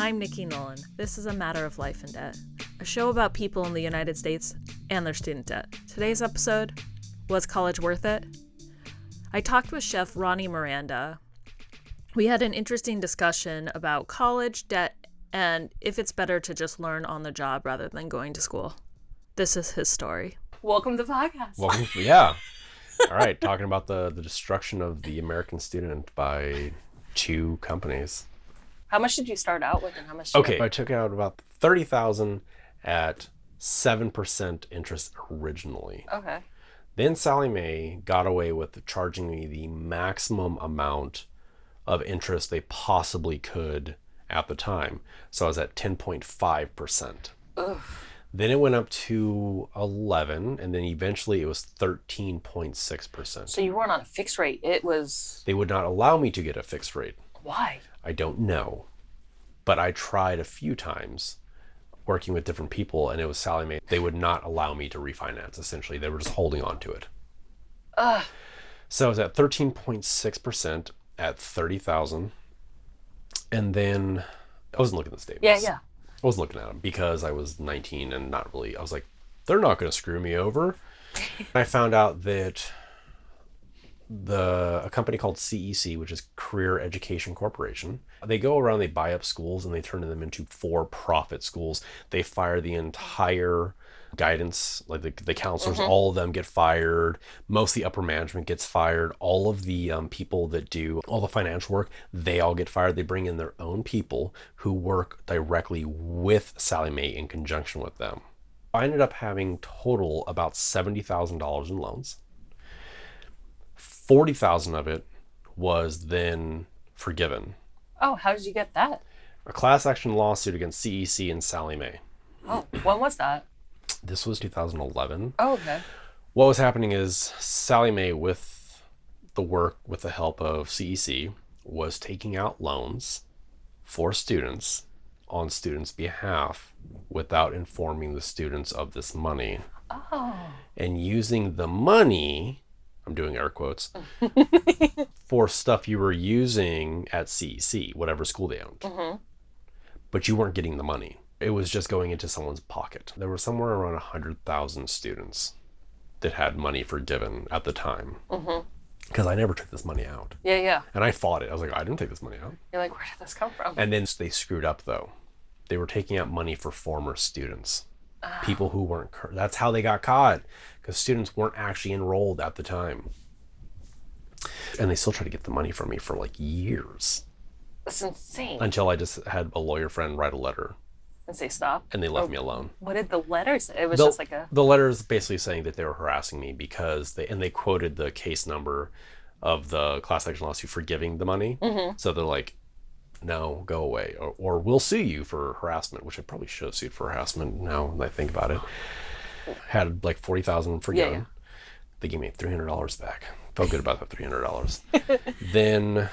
I'm Nikki Nolan. This is A Matter of Life and Debt, a show about people in the United States and their student debt. Today's episode, Was College Worth It? I talked with Chef Ronnie Miranda. We had an interesting discussion about college, debt, and if it's better to just learn on the job rather than going to school. This is his story. Welcome to the podcast. Welcome, yeah. All right, talking about the destruction of the American student by two companies. How much did you start out with and how much did I took out about $30,000 at 7% interest originally. Okay. Then Sallie Mae got away with charging me the maximum amount of interest they possibly could at the time. So I was at 10.5%. Ugh. Then it went up to 11, and then eventually it was 13.6%. So you weren't on a fixed rate. It was... They would not allow me to get a fixed rate. Why? I don't know. But I tried a few times working with different people, and it was Sallie Mae. They would not allow me to refinance, essentially. They were just holding on to it. Ugh. So I was at 13.6% at $30,000. And then I wasn't looking at the statements. Yeah. I wasn't looking at them because I was 19 and not really, I was like, they're not going to screw me over. I found out that a company called CEC, which is Career Education Corporation, they go around, they buy up schools and they turn them into for-profit schools. They fire the entire guidance, like the counselors, all of them get fired. Most of the upper management gets fired. All of the people that do all the financial work, they all get fired. They bring in their own people who work directly with Sallie Mae in conjunction with them. I ended up having total about $70,000 in loans. 40,000 of it was then forgiven. Oh, how did you get that? A class action lawsuit against CEC and Sallie Mae. Oh, when was that? This was 2011. Oh, okay. What was happening is Sallie Mae, with the help of CEC, was taking out loans for students on students' behalf without informing the students of this money. Oh. And using the money, I'm doing air quotes, for stuff you were using at CEC, whatever school they owned. Mm-hmm. But you weren't getting the money. It was just going into someone's pocket. There were somewhere around 100,000 students that had money forgiven at the time. Because I never took this money out. Yeah. And I fought it. I was like, I didn't take this money out. You're like, where did this come from? And then they screwed up, though. They were taking out money for former students. People who weren't... That's how they got caught. Because students weren't actually enrolled at the time. And they still tried to get the money from me for like years. That's insane. Until I just had a lawyer friend write a letter. And say stop? And they left me alone. What did the letter say? It was just like a... The letter is basically saying that they were harassing me because they quoted the case number of the class action lawsuit for giving the money. So they're like, no, go away. Or we'll sue you for harassment, which I probably should have sued for harassment now that I think about it. Had like $40,000 forgiven. Yeah. They gave me $300 back. Felt good about that $300. Then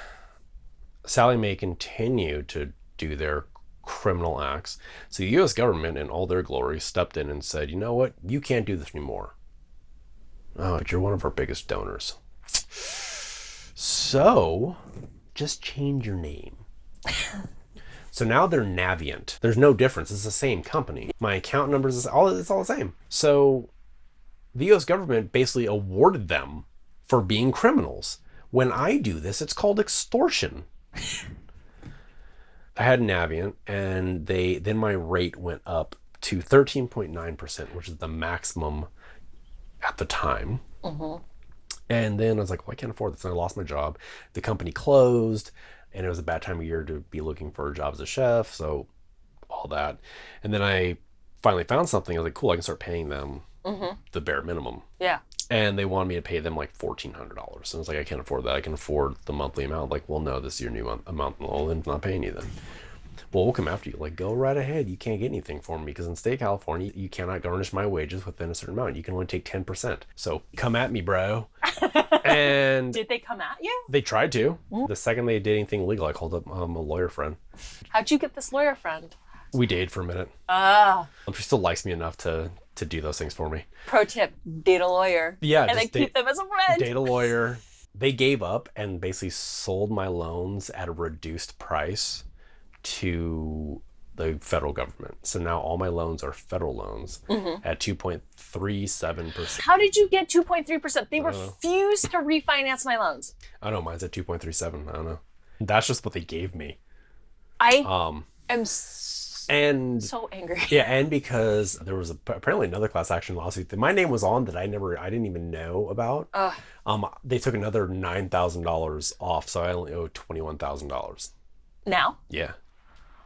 Sallie Mae continued to do their criminal acts. So the U.S. government, in all their glory, stepped in and said, you know what? You can't do this anymore. Oh, but you're one of our biggest donors. So just change your name. So now they're Navient. There's no difference. It's the same company. My account numbers, it's all the same. So the U.S. government basically awarded them for being criminals. When I do this, it's called extortion. I had Navient, and then my rate went up to 13.9%, which is the maximum at the time. And then I was like, well, I can't afford this. And I lost my job. The company closed, and it was a bad time of year to be looking for a job as a chef, so all that. And then I finally found something. I was like, cool, I can start paying them the bare minimum. Yeah. And they wanted me to pay them like $1,400. And I was like, I can't afford that. I can afford the monthly amount. Like, well, no, this is your new amount. Well, then I'm not paying you then. Well, we'll come after you. Like, go right ahead. You can't get anything for me because in the state of California, you cannot garnish my wages within a certain amount. You can only take 10%. So come at me, bro. And did they come at you? They tried to. The second they did anything illegal, I called up a lawyer friend. How'd you get this lawyer friend? We dated for a minute. She still likes me enough to do those things for me. Pro tip, date a lawyer. Yeah. And then keep them as a friend. Date a lawyer. They gave up and basically sold my loans at a reduced price to the federal government. So now all my loans are federal loans at 2.37%. How did you get 2.3%? They refused to refinance my loans. I don't know, mine's at 2.37. I don't know. That's just what they gave me. I am so angry. Yeah, and because there was apparently another class action lawsuit that my name was on that I didn't even know about. They took another $9,000 off, so I only owe $21,000. Now? Yeah.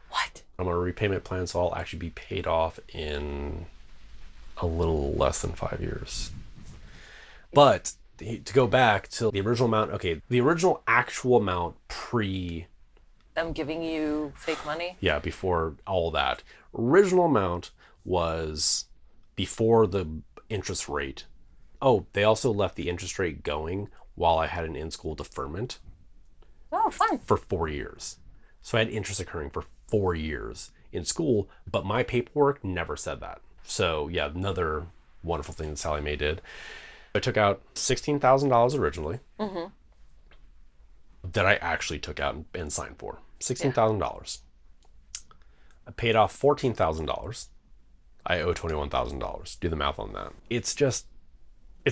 What? I'm on a repayment plan, so I'll actually be paid off in a little less than 5 years. But to go back to the original amount, okay, the original actual amount them giving you fake money? Yeah, before all that. Original amount was before the interest rate. Oh, they also left the interest rate going while I had an in-school deferment. Oh, fun. For 4 years. So I had interest occurring for 4 years in school, but my paperwork never said that. So yeah, another wonderful thing that Sallie Mae did. I took out $16,000 originally that I actually took out and signed for. $16,000. I paid off $14,000. I owe $21,000. Do the math on that. It's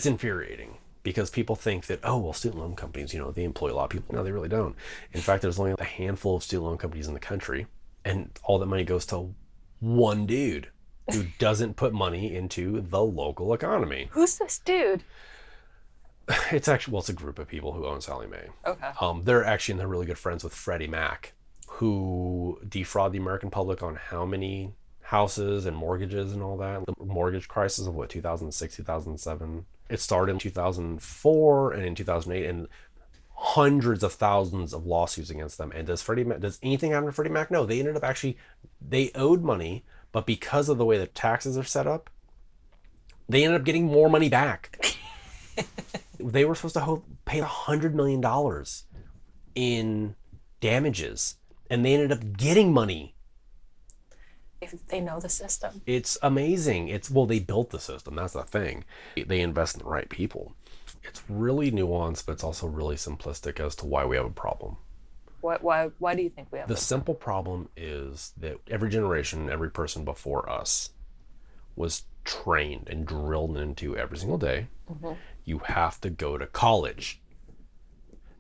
infuriating because people think that, oh, well, student loan companies, they employ a lot of people. No, they really don't. In fact, there's only a handful of student loan companies in the country, and all that money goes to one dude who doesn't put money into the local economy. Who's this dude? It's a group of people who own Sallie Mae. Okay. They're really good friends with Freddie Mac, who defraud the American public on how many houses and mortgages and all that. The mortgage crisis of 2006, 2007. It started in 2004 and in 2008, and hundreds of thousands of lawsuits against them. And does anything happen to Freddie Mac? No, they ended up they owed money, but because of the way the taxes are set up, they ended up getting more money back. They were supposed to pay $100 million in damages, and they ended up getting money. If they know the system. It's amazing. They built the system. That's the thing. They invest in the right people. It's really nuanced, but it's also really simplistic as to why we have a problem. Why do you think we have the simple problem is that every generation, every person before us was trained and drilled into every single day. Mm-hmm. You have to go to college.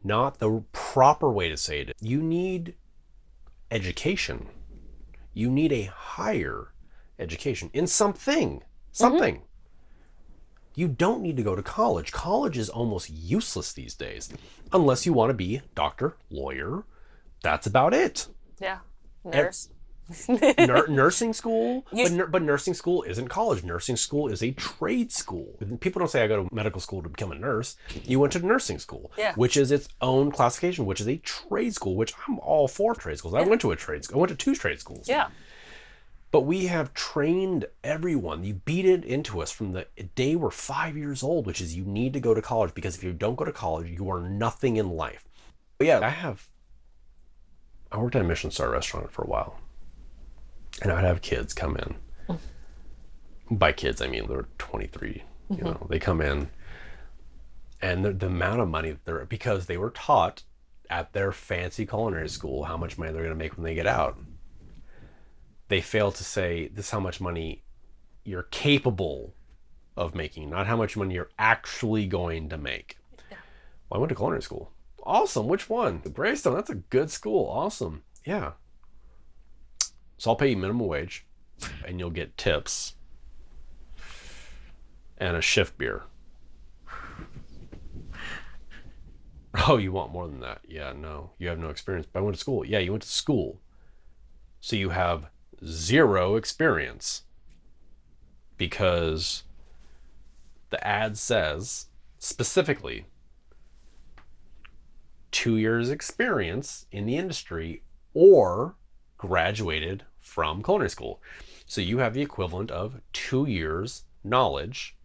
Not the proper way to say it. You need education. You need a higher education in something. Mm-hmm. You don't need to go to college. College is almost useless these days, unless you want to be doctor, lawyer. That's about it. Yeah, nurse. Nursing school, but nursing school isn't college. Nursing school is a trade school. People don't say I go to medical school to become a nurse. You went to nursing school, which is its own classification, which is a trade school, which I'm all for trade schools. I went to a trade school. I went to 2 trade schools. Yeah. But we have trained everyone. You beat it into us from the day we're 5 years old, which is you need to go to college, because if you don't go to college, you are nothing in life. But yeah, I worked at a Michelin star restaurant for a while. And I'd have kids come in. By kids, I mean they're 23. They come in, and the amount of money because they were taught at their fancy culinary school how much money they're going to make when they get out. They fail to say this is how much money you're capable of making, not how much money you're actually going to make. Yeah. Well, I went to culinary school. Awesome. Which one? The Greystone. That's a good school. Awesome. Yeah. So I'll pay you minimum wage, and you'll get tips and a shift beer. Oh, you want more than that? Yeah, no, you have no experience. But I went to school. Yeah, you went to school. So you have 0 experience, because the ad says specifically 2 years experience in the industry or graduated from culinary school. So you have the equivalent of 2 years knowledge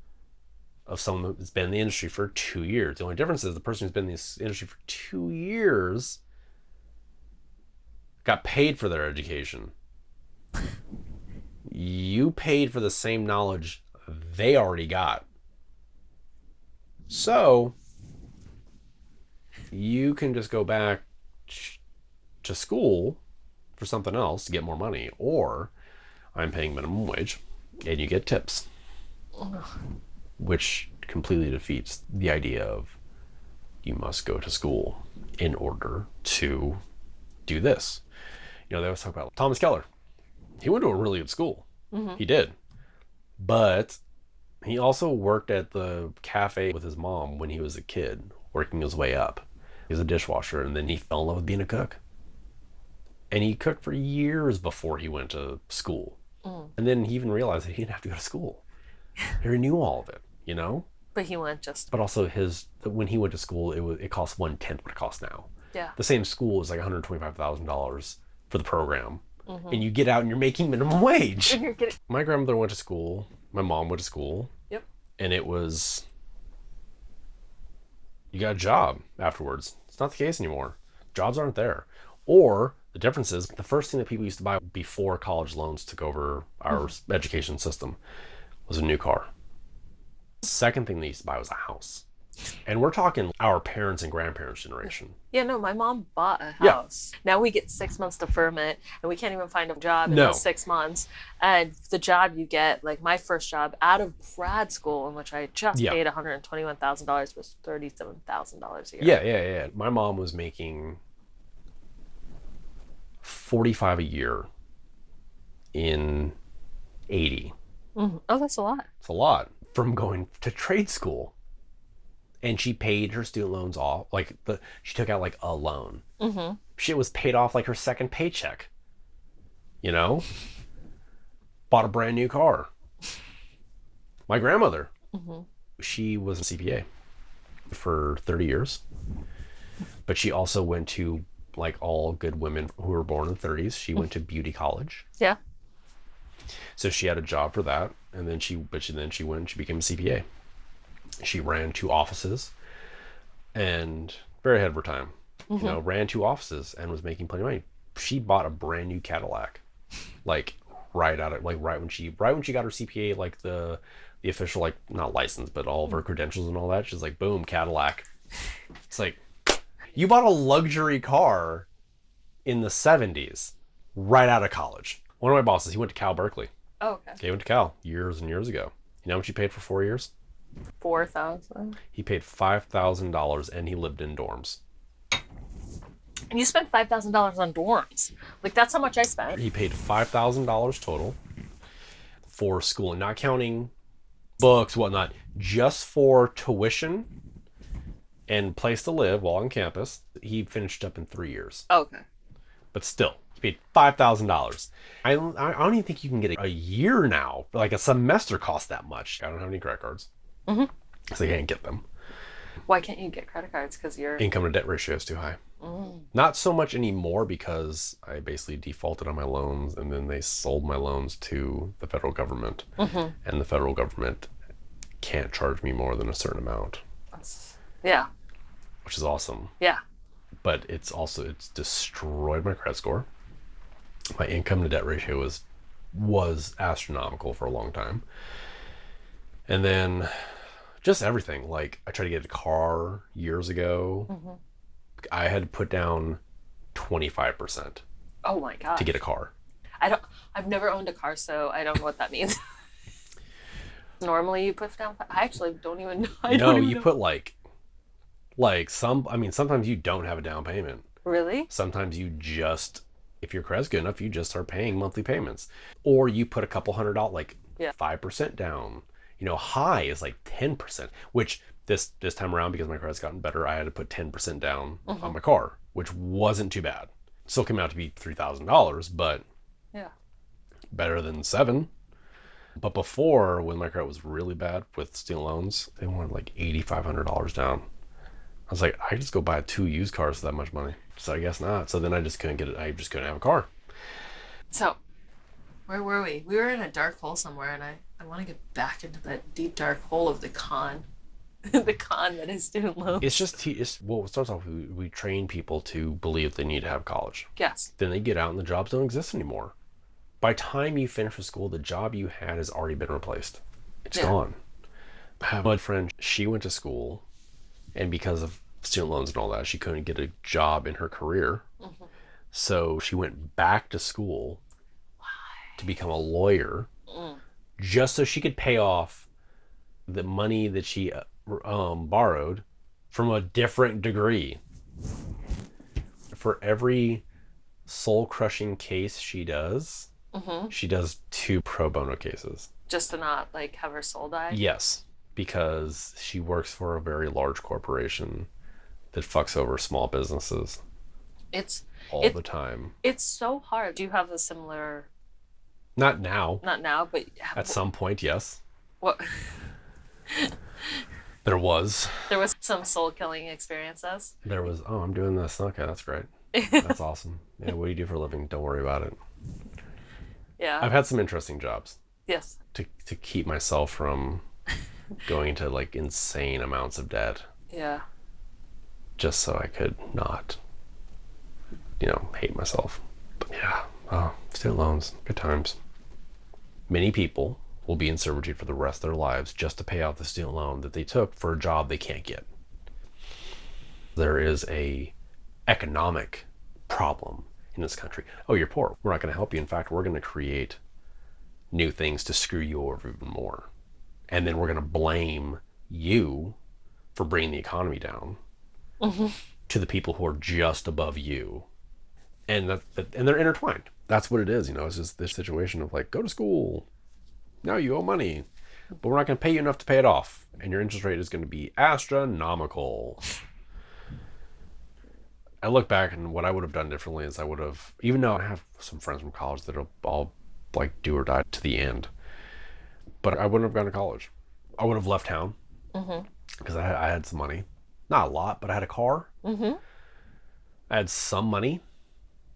of someone that's been in the industry for 2 years. The only difference is the person who's been in this industry for 2 years got paid for their education. You paid for the same knowledge they already got. So you can just go back to school for something else to get more money, or I'm paying minimum wage and you get tips, which completely defeats the idea of you must go to school in order to do this. They always talk about Thomas Keller. He went to a really good school. He did. But he also worked at the cafe with his mom when he was a kid, working his way up. He was a dishwasher, and then he fell in love with being a cook. And he cooked for years before he went to school. And then he even realized that he didn't have to go to school. He already knew all of it, But he went just... But also when he went to school, it cost 1/10 what it costs now. Yeah. The same school is like $125,000 for the program. And you get out and you're making minimum wage. And you're getting... My grandmother went to school. My mom went to school. Yep. And it was, you got a job afterwards. It's not the case anymore. Jobs aren't there. Or the difference is, the first thing that people used to buy before college loans took over our education system was a new car. Second thing they used to buy was a house. And we're talking our parents and grandparents' generation. Yeah, no, my mom bought a Yeah. house. Now we get 6 months deferment, and we can't even find a job in No. those 6 months. And the job you get, like my first job out of grad school, in which I just Yeah. paid $121,000, was $37,000 a year. Yeah. My mom was making $45 a year in 80. Oh, that's a lot. It's a lot from going to trade school. And she paid her student loans off. She took out like a loan. Shit was paid off like her second paycheck. Bought a brand new car. My grandmother, she was a CPA for 30 years. But she also went to, like all good women who were born in the 30s, she went to beauty college. Yeah. So she had a job for that. And then she went and she became a CPA. She ran 2 offices and very ahead of her time, ran 2 offices and was making plenty of money. She bought a brand new Cadillac, right when she got her CPA, like the official, like not license, but all of her credentials and all that. She's like, boom, Cadillac. It's like, you bought a luxury car in the 70s right out of college. One of my bosses, he went to Cal Berkeley. Oh, okay. He went to Cal years and years ago. You know how much he paid for 4 years? $4,000. He paid $5,000 and he lived in dorms. And you spent $5,000 on dorms. Like, that's how much I spent. He paid $5,000 total for school, not counting books, whatnot, just for tuition and place to live while on campus. He finished up in 3 years. Okay. But still, he paid $5,000. I don't even think you can get a year now. Like a semester costs that much. I don't have any credit cards. So you can't get them. Why can't you get credit cards? Because your Income to debt ratio is too high. Not so much anymore because I basically defaulted on my loans and then they sold my loans to the federal government. And the federal government can't charge me more than a certain amount. Yeah. Which is awesome. Yeah. But it's destroyed my credit score. My income to debt ratio was astronomical for a long time. And then just everything. Like, I tried to get a car years ago. I had to put down 25% Oh my god. to get a car. I've never owned a car, so I don't know what that means. Normally you put down, I actually don't even know. Put sometimes you don't have a down payment. Really? Sometimes you just, if your credit's good enough, you just start paying monthly payments. Or you put a couple $100, like 5% down. High is like 10%, which this time around, because my credit's gotten better, I had to put 10% down on my car, which wasn't too bad. Still came out to be $3,000, but better than $7,000. But before, when my credit was really bad with student loans, they wanted like $8,500 down. I was like, I could just go buy 2 used cars for that much money. So I guess not. So then I just couldn't get it. I just couldn't have a car. So, where were we? We were in a dark hole somewhere, and I want to get back into that deep dark hole of the con. The con that is student loans. It's what starts off, we train people to believe they need to have college. Yes. Then they get out and the jobs don't exist anymore. By the time you finish with school, the job you had has already been replaced. It's gone. I have a friend, she went to school, and because of student loans and all that, she couldn't get a job in her career. So she went back to school to become a lawyer just so she could pay off the money that she borrowed from a different degree. For every soul-crushing case she does, she does 2 pro bono cases. Just to not like have her soul die? Yes, because she works for a very large corporation that fucks over small businesses all the time. It's so hard. Do you have a similar... Not now. Not now, but... At some point, yes. What? There was some soul-killing experiences. There was, oh, I'm doing this. Okay, that's great. That's awesome. Yeah, what do you do for a living? Don't worry about it. Yeah. I've had some interesting jobs. Yes. To keep myself from going into like insane amounts of debt. Yeah. Just so I could not, hate myself. But yeah. Oh, student loans. Good times. Many people will be in servitude for the rest of their lives just to pay off the student loan that they took for a job they can't get. There is a economic problem in this country. Oh, you're poor. We're not going to help you. In fact, we're going to create new things to screw you over even more. And then we're going to blame you for bringing the economy down to the people who are just above you. And and they're intertwined. That's what it is. It's just this situation of like, go to school. Now you owe money, but we're not going to pay you enough to pay it off. And your interest rate is going to be astronomical. I look back and what I would have done differently is I would have, even though I have some friends from college that are all like do or die to the end, but I wouldn't have gone to college. I would have left town because I had some money. Not a lot, but I had a car. I had some money.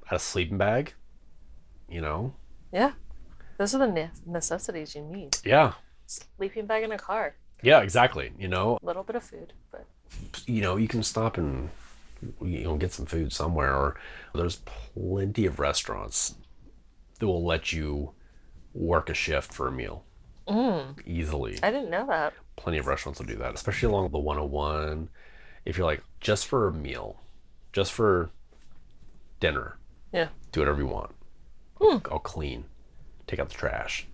I had a sleeping bag, Yeah. Those are the necessities you need. Yeah. Sleeping bag in a car. Yeah, exactly. A little bit of food, but... You can stop and, get some food somewhere. Or there's plenty of restaurants that will let you work a shift for a meal. Easily. I didn't know that. Plenty of restaurants will do that, especially along the 101. If you're like, just for a meal, just for dinner. Yeah. Do whatever you want. I'll clean. Take out the trash.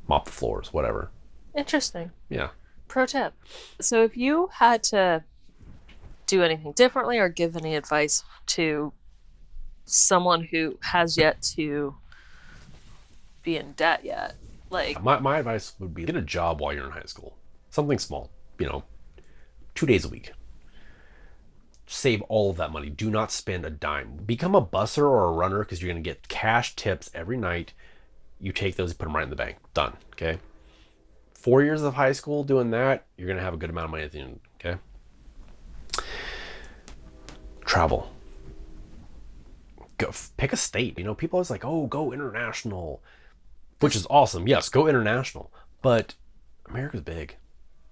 Mop the floors, whatever. Interesting. Yeah. Pro tip. So if you had to do anything differently or give any advice to someone who has yet to be in debt yet, like... My advice would be get a job while you're in high school. Something small, 2 days a week. Save all of that money. Do not spend a dime. Become a busser or a runner because you're going to get cash tips every night. You take those and put them right in the bank. Done. Okay? 4 years of high school doing that, you're going to have a good amount of money at the end. Okay? Travel. Go pick a state. People always like, oh, go international, which is awesome. Yes, go international. But America's big.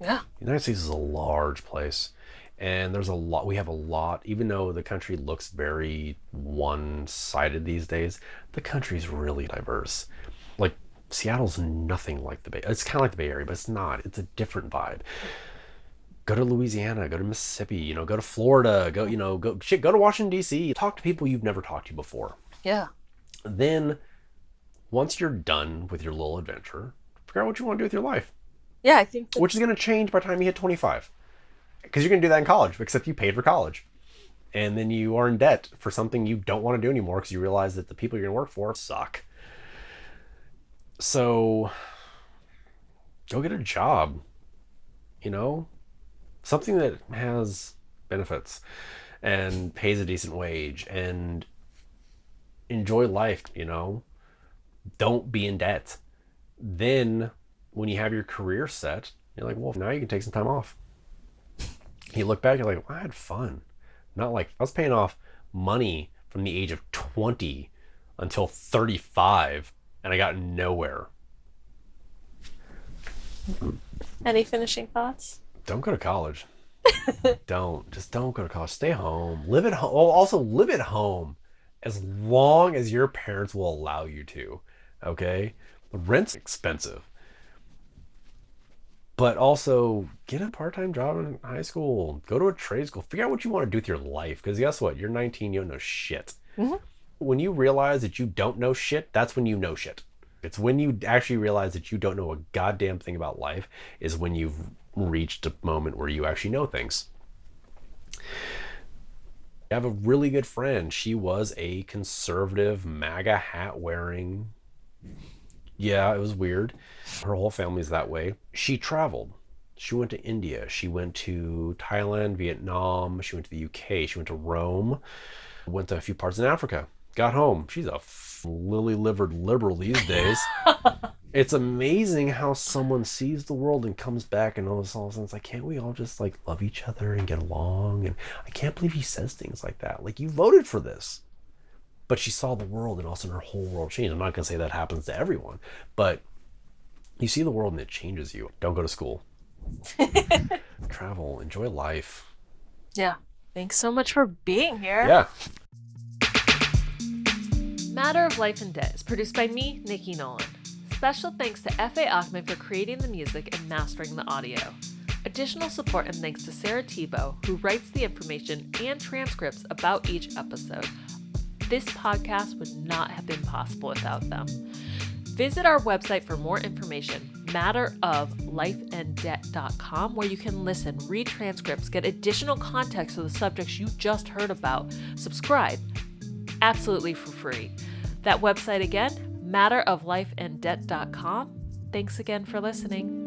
Yeah. The United States is a large place. And we have a lot, even though the country looks very one-sided these days, the country's really diverse. Like, Seattle's nothing like the Bay. It's kind of like the Bay Area, but it's not. It's a different vibe. Go to Louisiana, go to Mississippi, go to Florida, go to Washington, D.C. Talk to people you've never talked to before. Yeah. Then, once you're done with your little adventure, figure out what you want to do with your life. Yeah, I think... Which is going to change by the time you hit 25. Because you're going to do that in college, except you paid for college. And then you are in debt for something you don't want to do anymore because you realize that the people you're going to work for suck. So, go get a job. Something that has benefits and pays a decent wage and enjoy life, Don't be in debt. Then, when you have your career set, you're like, well, now you can take some time off. You look back, you're like, well, I had fun. Not like, I was paying off money from the age of 20 until 35, and I got nowhere. Any finishing thoughts? Don't go to college. Just don't go to college. Stay home. Live at home. Also, live at home as long as your parents will allow you to. Okay? The rent's expensive. But also, get a part-time job in high school. Go to a trade school. Figure out what you want to do with your life. Because guess what? You're 19, you don't know shit. When you realize that you don't know shit, that's when you know shit. It's when you actually realize that you don't know a goddamn thing about life is when you've reached a moment where you actually know things. I have a really good friend. She was a conservative, MAGA hat wearing. Yeah, it was weird. Her whole family's that way. She traveled. She went to India. She went to Thailand, Vietnam. She went to the UK. She went to Rome. Went to a few parts in Africa. Got home. She's a lily-livered liberal these days. It's amazing how someone sees the world and comes back and all of a sudden it's like, can't we all just like love each other and get along? And I can't believe he says things like that. Like, you voted for this. But she saw the world and all of a sudden her whole world changed. I'm not going to say that happens to everyone, but you see the world and it changes you. Don't go to school. Travel, enjoy life. Yeah. Thanks so much for being here. Yeah. Matter of Life and Debt is produced by me, Nikki Nolan. Special thanks to F.A. Achman for creating the music and mastering the audio. Additional support and thanks to Sarah Tebow, who writes the information and transcripts about each episode. This podcast would not have been possible without them. Visit our website for more information, matteroflifeanddebt.com, where you can listen, read transcripts, get additional context to the subjects you just heard about. Subscribe, absolutely for free. That website again, matteroflifeanddebt.com. Thanks again for listening.